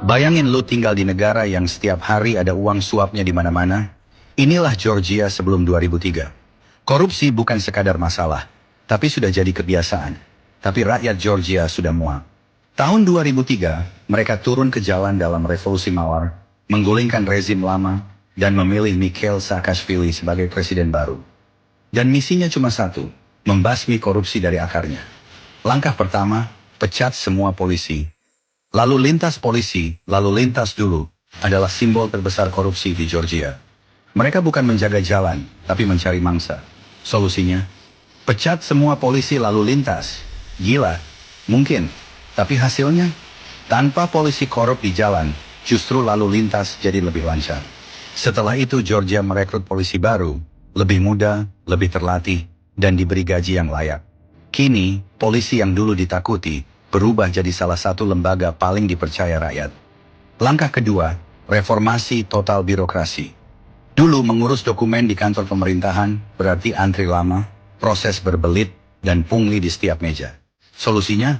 Bayangin lu tinggal di negara yang setiap hari ada uang suapnya di mana-mana. Inilah Georgia sebelum 2003. Korupsi bukan sekadar masalah, tapi sudah jadi kebiasaan. Tapi rakyat Georgia sudah muak. Tahun 2003, mereka turun ke jalan dalam revolusi mawar, menggulingkan rezim lama, dan memilih Mikhail Saakashvili sebagai presiden baru. Dan misinya cuma satu, membasmi korupsi dari akarnya. Langkah pertama, pecat semua polisi. Lalu lintas polisi, lalu lintas dulu, adalah simbol terbesar korupsi di Georgia. Mereka bukan menjaga jalan, tapi mencari mangsa. Solusinya, pecat semua polisi lalu lintas. Gila, mungkin. Tapi hasilnya, tanpa polisi korup di jalan, justru lalu lintas jadi lebih lancar. Setelah itu Georgia merekrut polisi baru, lebih muda, lebih terlatih, dan diberi gaji yang layak. Kini, polisi yang dulu ditakuti, berubah jadi salah satu lembaga paling dipercaya rakyat. Langkah kedua, reformasi total birokrasi. Dulu mengurus dokumen di kantor pemerintahan, berarti antri lama, proses berbelit, dan pungli di setiap meja. Solusinya,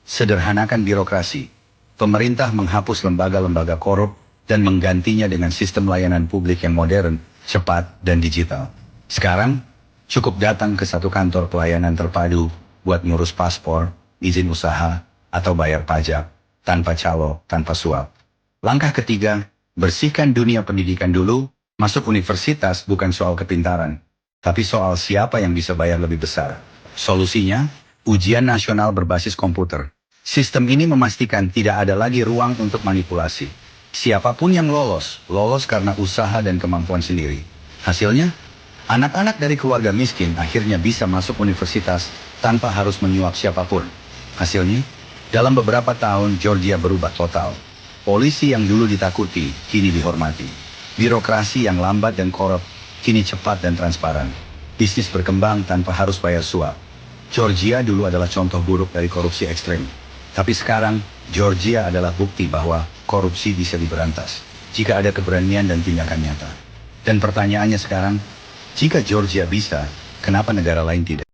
sederhanakan birokrasi. Pemerintah menghapus lembaga-lembaga korup, dan menggantinya dengan sistem layanan publik yang modern, cepat, dan digital. Sekarang, cukup datang ke satu kantor pelayanan terpadu, buat ngurus paspor, izin usaha, atau bayar pajak, tanpa calo, tanpa suap. Langkah ketiga, bersihkan dunia pendidikan dulu. Masuk universitas bukan soal kepintaran, tapi soal siapa yang bisa bayar lebih besar. Solusinya, ujian nasional berbasis komputer. Sistem ini memastikan tidak ada lagi ruang untuk manipulasi. Siapapun yang lolos, lolos karena usaha dan kemampuan sendiri. Hasilnya, anak-anak dari keluarga miskin akhirnya bisa masuk universitas tanpa harus menyuap siapapun. Hasilnya, dalam beberapa tahun Georgia berubah total. Polisi yang dulu ditakuti, kini dihormati. Birokrasi yang lambat dan korup, kini cepat dan transparan. Bisnis berkembang tanpa harus bayar suap. Georgia dulu adalah contoh buruk dari korupsi ekstrem. Tapi sekarang, Georgia adalah bukti bahwa korupsi bisa diberantas jika ada keberanian dan tindakan nyata. Dan pertanyaannya sekarang, jika Georgia bisa, kenapa negara lain tidak?